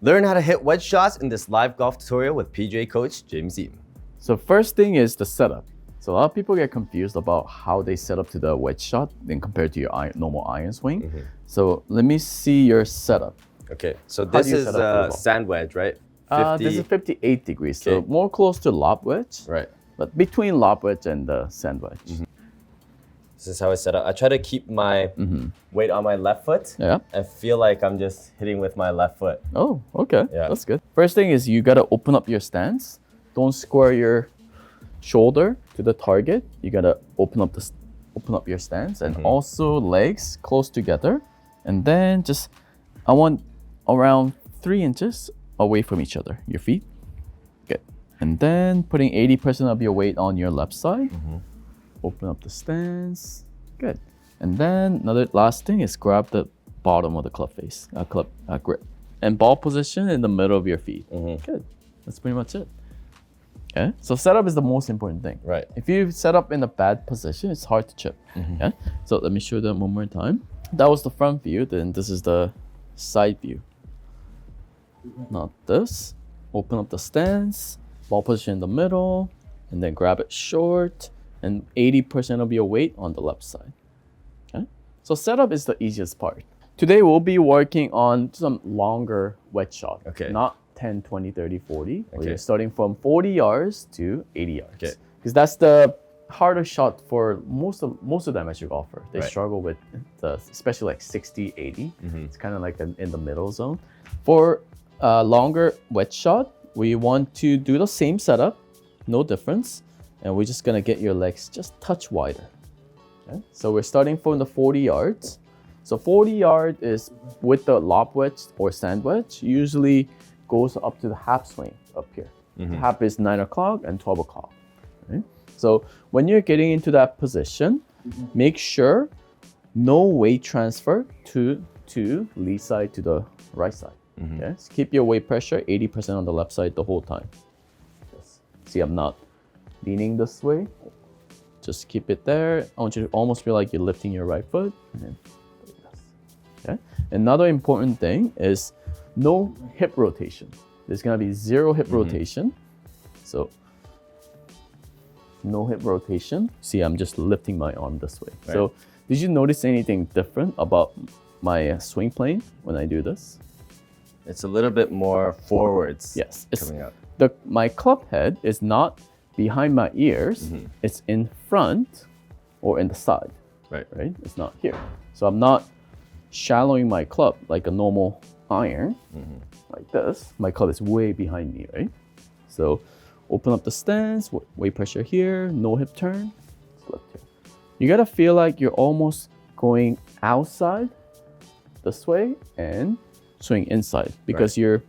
Learn how to hit wedge shots in this live golf tutorial with PGA coach James Eaton. So first thing is the setup. So a lot of people get confused about how they set up to the wedge shot then compared to your normal iron swing. So let me see your setup. Okay, so How this do you is set up for the ball? sand wedge, right? This is 58 degrees, so Okay. more close to lob wedge, Right. but between lob wedge and the sand wedge. This is how I set up. I try to keep my weight on my left foot. Yeah. I feel like I'm just hitting with my left foot. Oh, okay. Yeah. That's good. First thing is you gotta open up your stance. Don't square your shoulder to the target. You gotta open up your stance, and also legs close together. And then I want around 3 inches away from each other, your feet. Good. And then putting 80% of your weight on your left side. Open up the stance. Good. And then last thing is grab the bottom of the club face, grip. And ball position in the middle of your feet. Good. That's pretty much it. Okay. So setup is the most important thing. Right. If you set up in a bad position, it's hard to chip. Okay. So let me show them one more time. That was the front view. Then this is the side view. Not this. Open up the stance. Ball position in the middle. And then grab it short. And 80% of your weight on the left side. Okay. So setup is the easiest part. Today we'll be working on some longer wedge shot. Okay. Not 10, 20, 30, 40. Okay. We're starting from 40 yards to 80 yards. Okay. Because that's the harder shot for most of the amateur golfer. They Right. struggle with especially like 60, 80. It's kind of like in the middle zone. For a longer wedge shot, we want to do the same setup, no difference. And we're just gonna get your legs just touch wider. Okay? So we're starting from the 40 yards. So 40 yard is with the lob wedge or sand wedge, usually goes up to the half swing up here. The half is 9 o'clock and 12 o'clock. Right? So when you're getting into that position, make sure no weight transfer to lee side to the right side. Okay? So keep your weight pressure 80% on the left side the whole time. Yes. See, I'm not leaning this way. Just keep it there. I want you to almost feel like you're lifting your right foot. And then like this. Okay? Another important thing is no hip rotation. There's gonna be 0 hip rotation. So no hip rotation. See, I'm just lifting my arm this way. Right. So did you notice anything different about my swing plane when I do this? It's a little bit more forwards. Yes. Coming up. My club head is not behind my ears. It's in front or in the side. Right. Right? It's not here. So I'm not shallowing my club like a normal iron, like this. My club is way behind me, right? So open up the stance, weight pressure here, no hip turn, lift here. You gotta feel like you're almost going outside this way and swing inside because you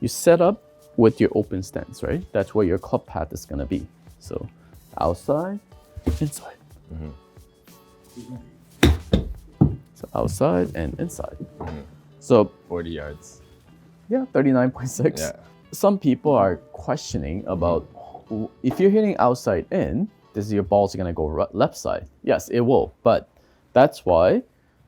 set up with your open stance, right? That's where your club path is gonna be. So outside, inside. So outside and inside. So 40 yards. yeah, 39.6. Yeah. Some people are questioning about if you're hitting outside in, does your ball's gonna go left side? Yes, it will. But that's why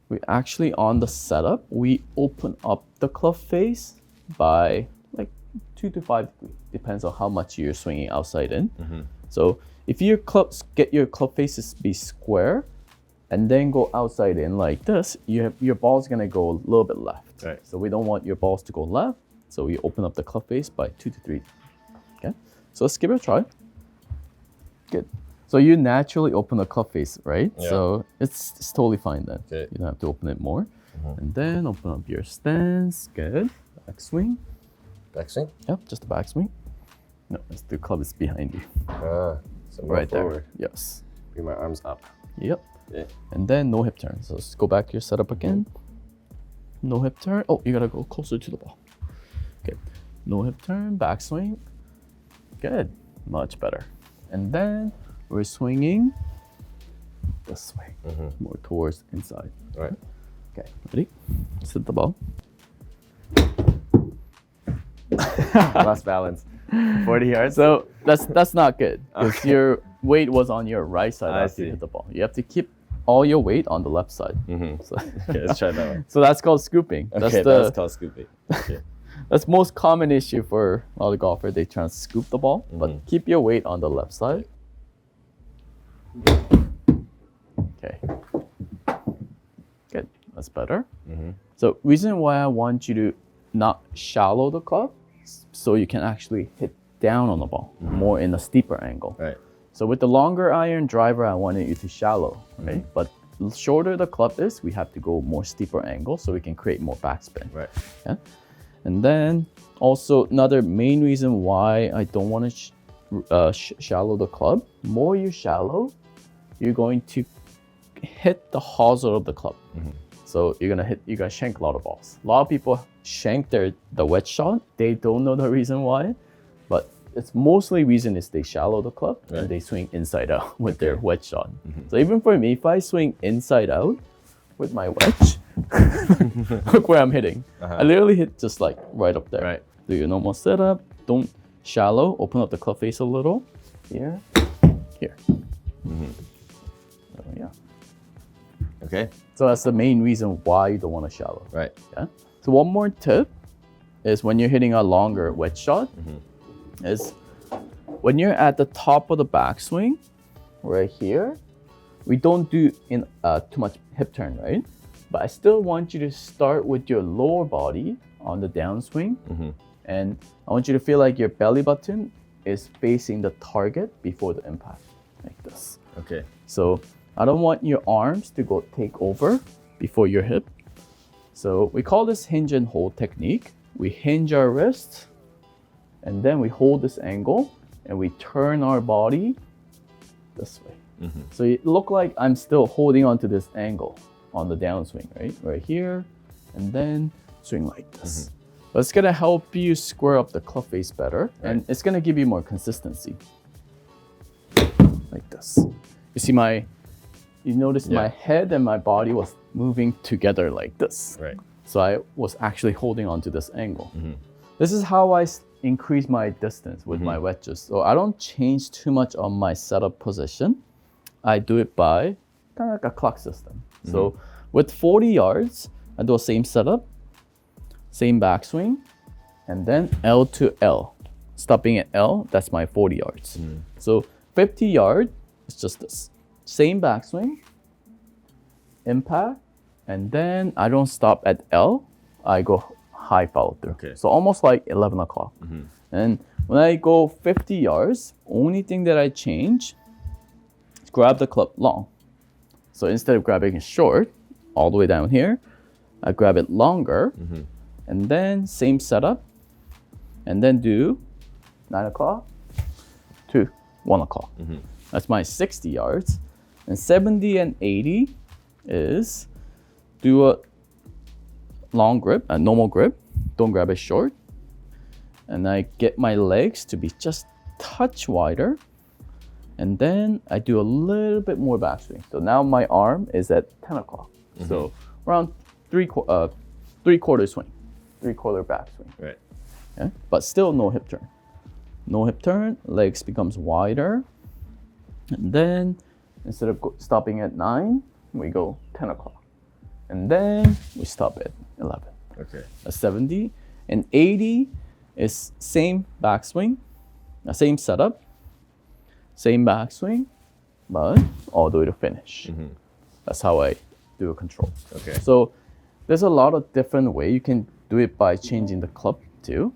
we actually on the setup, we open up the club face by like 2 to 5 degrees. Depends on how much you're swinging outside in. So if your get your club faces be square and then go outside in like this, your ball's gonna go a little bit left. Right. So we don't want your balls to go left. So we open up the club face by 2 to 3. Okay. So let's give it a try. Good. So you naturally open the club face, right? Yeah. So it's totally fine then. Okay. You don't have to open it more. And then open up your stance. Good. Back swing. Backswing? Yep, just a back swing. No, the club is behind you. So more Right forward. there. Yes. Bring my arms up. Yep. Okay. And then no hip turn. So let's go back to your setup again. No hip turn. Oh, you gotta go closer to the ball. Okay. No hip turn, backswing. Good. Much better. And then we're swinging this way, more towards inside. All right. Okay. Ready? Set the ball. Lost balance. 40 yards. So that's not good because your weight was on your right side I after you see. hit the ball. You have to keep all your weight on the left side. So, Okay, let's try that one. so that's called scooping. Okay, that's the called scooping. Okay. That's most common issue for a lot of golfers. They try to scoop the ball, but keep your weight on the left side. Okay. Good. That's better. So reason why I want you to not shallow the club, so you can actually hit down on the ball more in a steeper angle. Right. So with the longer iron driver, I wanted you to shallow, right? But the shorter the club is, we have to go more steeper angle so we can create more backspin. Right. Yeah. And then also another main reason why I don't want to shallow the club. More you shallow, you're going to hit the hosel of the club. So you're gonna shank a lot of balls. A lot of people shank the wedge shot. They don't know the reason why, but it's mostly reason is they shallow the club and they swing inside out with their wedge shot. So even for me, if I swing inside out with my wedge, look where I'm hitting. I literally hit just like right up there. Right. Do your normal setup. Don't shallow. Open up the club face a little. Here. So, yeah. Okay. So that's the main reason why you don't want to shallow. Right. Yeah. So one more tip is when you're hitting a longer wedge shot, is when you're at the top of the backswing, right here, we don't do in too much hip turn, right? But I still want you to start with your lower body on the downswing, and I want you to feel like your belly button is facing the target before the impact, like this. Okay. So I don't want your arms to go take over before your hip. So we call this hinge and hold technique. We hinge our wrist, and then we hold this angle, and we turn our body this way. So it look like I'm still holding on to this angle on the downswing, right? Right here, and then swing like this. But it's gonna help you square up the club face better, and it's gonna give you more consistency. Like this. You see you notice my head and my body was moving together like this. Right. So I was actually holding on to this angle. This is how I increase my distance with my wedges. So I don't change too much on my setup position. I do it by kind of like a clock system. So with 40 yards, I do the same setup, same backswing, and then L to L. Stopping at L, that's my 40 yards. So 50 yards, it's just this. Same backswing, impact, and then I don't stop at L, I go high follow through. Okay. So almost like 11 o'clock. And when I go 50 yards, only thing that I change is grab the club long. So instead of grabbing it short, all the way down here, I grab it longer, and then same setup, and then do 9 o'clock to 1 o'clock. That's my 60 yards. And 70 and 80 is do a long grip, a normal grip. Don't grab it short. And I get my legs to be just touch wider. And then I do a little bit more backswing. So now my arm is at 10 o'clock. So around three-quarter swing, three-quarter backswing. Right. Okay? But still no hip turn. No hip turn, legs becomes wider. And then instead of stopping at 9, we go 10 o'clock. And then we stop at 11. Okay. A 70. And 80 is same backswing, same setup, same backswing, but all the way to finish. That's how I do a control. Okay. So there's a lot of different way. You can do it by changing the club too,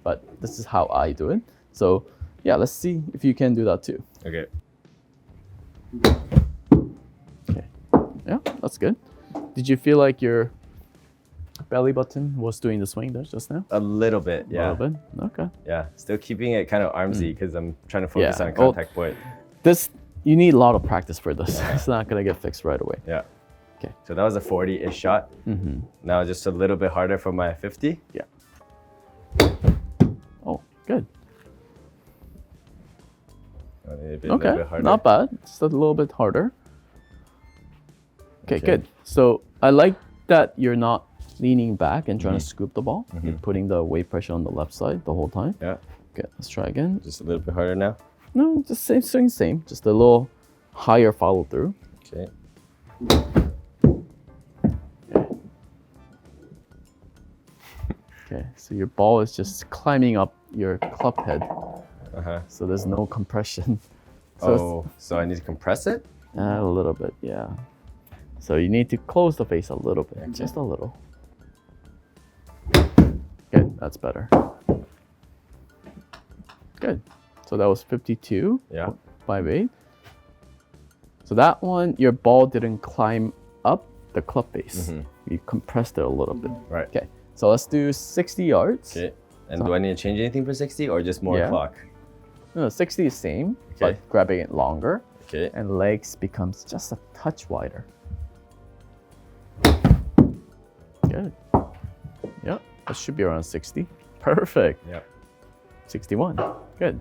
but this is how I do it. So yeah, let's see if you can do that too. Okay. Okay. Yeah, that's good. Did you feel like your belly button was doing the swing there just now? A little bit, yeah. A little bit? Okay. Yeah, still keeping it kind of armsy because I'm trying to focus Yeah. on a contact point. You need a lot of practice for this. It's not gonna get fixed right away. Yeah. Okay. So that was a 40-ish shot. Now just a little bit harder for my 50. Yeah. Oh, good. A little Okay, bit harder. not bad. Just a little bit harder. Okay, good. So I like that you're not leaning back and trying to scoop the ball. You're putting the weight pressure on the left side the whole time. Yeah. Okay, let's try again. Just a little bit harder now. No, just same swing, same. Just a little higher follow through. Okay. Okay, so your ball is just climbing up your club head. Uh-huh. So there's no compression. So So I need to compress it? a little bit, yeah. So you need to close the face a little bit, just a little. Good, that's better. Good. So that was 52. Yeah. 5/8. So that one, your ball didn't climb up the club face. You compressed it a little bit. Right. Okay. So let's do 60 yards. Okay. And do I need to change anything for 60 or just more clock? No, 60 is same, Okay. but grabbing it longer. Okay. And legs becomes just a touch wider. Good. Yep, that should be around 60. Perfect. Yep. 61. Good.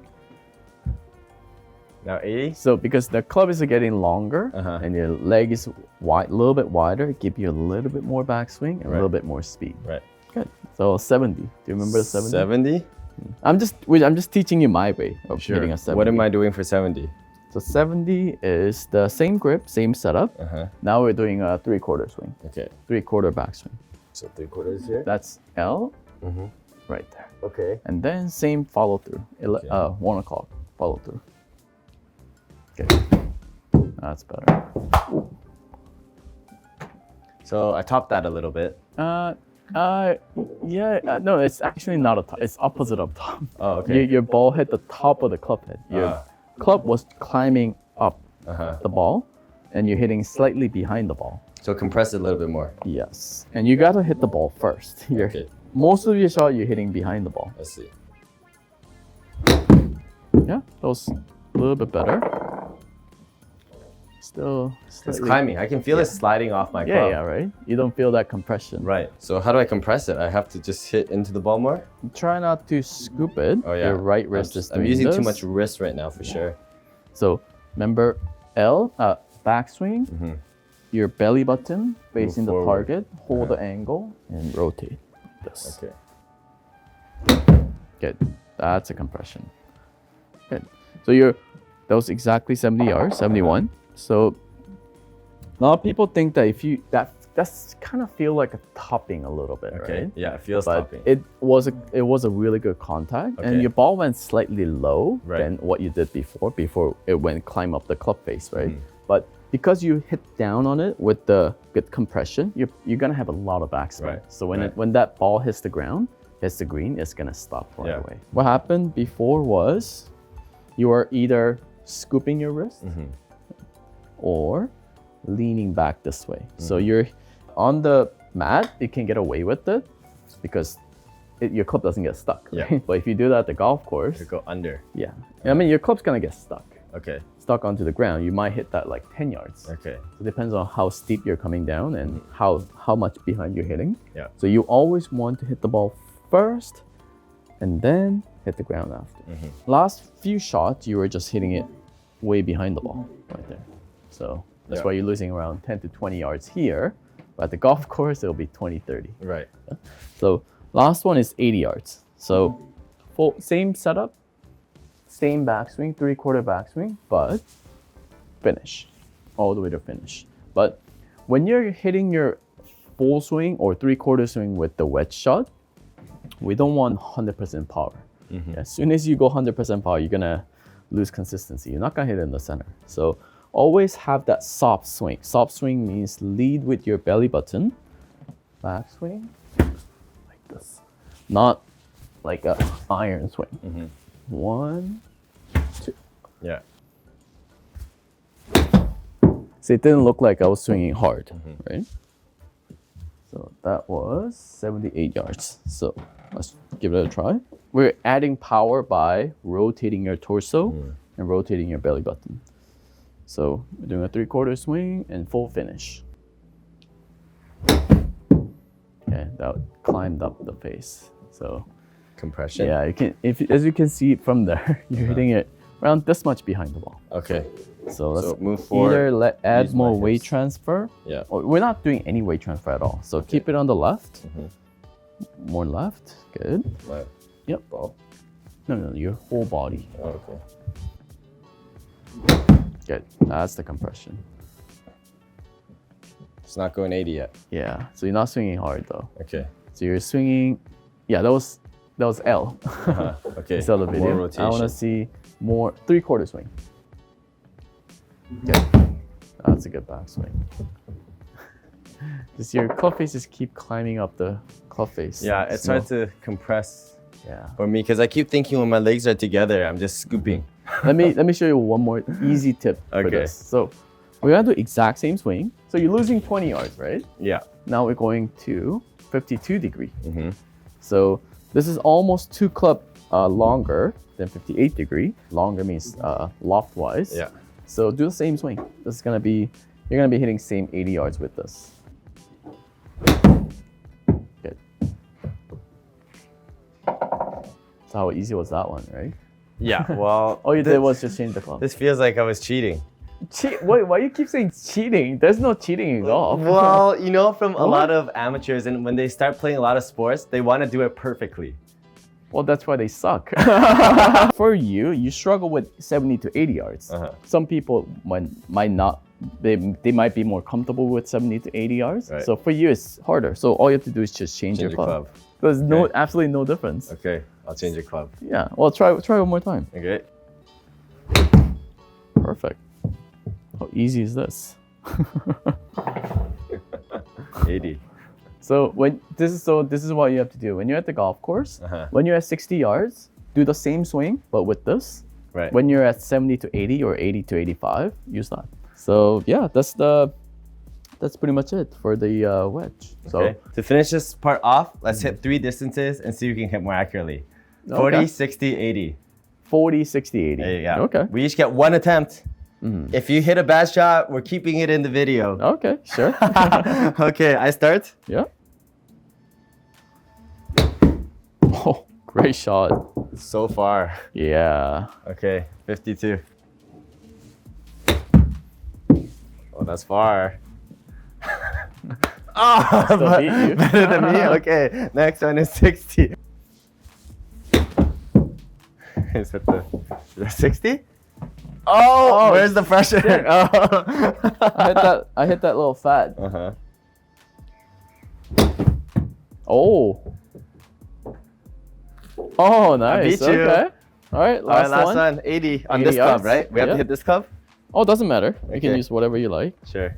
Now 80? So because the club is getting longer and your leg is wide, a little bit wider, it gives you a little bit more backswing and a little bit more speed. Right. Good. So 70. Do you remember the 70? 70? I'm just teaching you my way of hitting a 70. What am I doing for 70? So 70 is the same grip, same setup. Now we're doing a 3/4 swing. Okay. 3/4 backswing. So 3/4 here? That's L right there. Okay. And then same follow through. 1 o'clock follow through. Okay. That's better. So I topped that a little bit. No, it's actually not a top. It's opposite of top. Oh, okay. Your ball hit the top of the club head. Your club was climbing up the ball, and you're hitting slightly behind the ball. So compress it a little bit more. Yes, and you gotta hit the ball first. Okay. Most of your shot, you're hitting behind the ball. Let's see. Yeah, that was a little bit better. Still It's slightly. climbing. I can feel it sliding off my club. Yeah, right? You don't feel that compression. Right. So how do I compress it? I have to just hit into the ball more? Try not to scoop it. Oh, yeah. Your right wrist is doing I'm using this. too much wrist right now for sure. So remember L, backswing, your belly button facing the forward. target, hold the angle, and rotate this. Okay. Good. That's a compression. Good. So that was exactly 70 yards, 71. So a lot of people think that if you that's kind of feel like a topping a little bit, Okay. right? Yeah, it feels But topping. it was a really good contact, and Okay. your ball went slightly low Right. than what you did before it went climb up the club face, right? But because you hit down on it with the good compression, you're gonna have a lot of backswing. Right. So when Right. when that ball hits the ground, hits the green, it's gonna stop right Yeah. away. What happened before was you are either scooping your wrist or leaning back this way. So you're on the mat, you can get away with it because your club doesn't get stuck. Right? Yeah. But if you do that at the golf course, To go under. yeah, I mean your club's gonna get stuck onto the ground. You might hit that like 10 yards. Okay. So it depends on how steep you're coming down and how much behind you're hitting. Yeah. So you always want to hit the ball first and then hit the ground after. Last few shots, you were just hitting it way behind the ball right there. So that's why you're losing around 10 to 20 yards here. But at the golf course, it'll be 20, 30. Right. So last one is 80 yards. So same setup, same backswing, 3/4 backswing, but finish, all the way to finish. But when you're hitting your full swing or 3/4 swing with the wedge shot, we don't want 100% power. As soon as you go 100% power, you're gonna lose consistency. You're not gonna hit it in the center. So always have that soft swing. Soft swing means lead with your belly button, backswing, like this. Not like a iron swing. 1, 2. Yeah. So it didn't look like I was swinging hard, right? So that was 78 yards. So let's give it a try. We're adding power by rotating your torso and rotating your belly button. So we're doing a 3/4 swing and full finish. Okay, that climbed up the face. So Compression. yeah, you can as you can see from there, you're hitting it around this much behind the ball. Okay. So let's move forward. either add use my more weight hips. transfer. Yeah. Or we're not doing any weight transfer at all. So keep it on the left. More left. Good. Left. Yep. Ball. No, your whole body. Oh, okay. Good. That's the compression. It's not going 80 yet. Yeah. So you're not swinging hard though. Okay. So you're swinging Yeah, that was L. Okay. Instead of the video. More rotation. I want to see more 3/4 swing. Okay. That's a good backswing. Just your club face just keep climbing up the club face. Yeah, it's hard to compress Yeah. for me because I keep thinking when my legs are together, I'm just scooping. let me show you one more easy tip for Okay. this. So we're gonna do exact same swing. So you're losing 20 yards, right? Yeah. Now we're going to 52 degree. Mm-hmm. So this is almost 2 club longer than 58 degree. Longer means loft wise. Yeah. So do the same swing. This is gonna be, you're gonna be hitting same 80 yards with this. Good. So how easy was that one, right? Yeah. Well, All you did was just change the club. this feels like I was cheating. Wait, why you keep saying cheating? There's no cheating in golf. Well, you know, from a lot of amateurs, and when they start playing a lot of sports, they want to do it perfectly. Well, that's why they suck. For you, you struggle with 70 to 80 yards. Some people might not. They might be more comfortable with 70 to 80 yards. Right. So for you, it's harder. So all you have to do is just change your club. There's absolutely no difference. Okay, I'll change your club. Yeah. Well, try one more time. Okay. Perfect. How easy is this? 80. So this is what you have to do when you're at the golf course. When you're at 60 yards, do the same swing but with this. Right. When you're at 70 to 80 or 80 to 85, use that. So yeah, that's pretty much it for the wedge. Okay. So To finish this part off, let's hit 3 distances and see who can hit more accurately. 40, Okay. 60, 80. 40, 60, 80. There you go. Okay. We each get 1 attempt. If you hit a bad shot, we're keeping it in the video. Okay, sure. Okay, I start. Yeah. Oh, great shot. So far. Yeah. Okay, 52. Oh, that's far. Oh, Still beat you. better than me? Okay, next one is 60. Is that the 60? Oh, where's the pressure? Oh. I hit that little fat. Uh-huh. Oh. Oh, nice. beat you. Okay. All right, last one. 80 on 80 this club, yards? right? We have Yeah. to hit this club? Oh, doesn't matter. You can Okay. use whatever you like. Sure.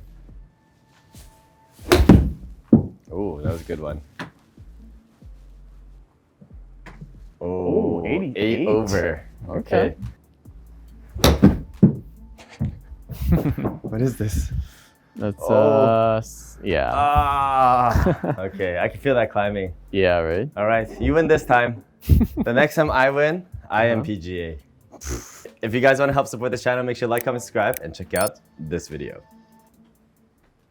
Oh, that was a good one. Oh, 88. 8 over. Okay. What is this? That's Oh. yeah. Ah. Okay, I can feel that climbing. Yeah, right. All right, you win this time. The next time I win, I am PGA. If you guys want to help support this channel, make sure to like, comment, subscribe, and check out this video.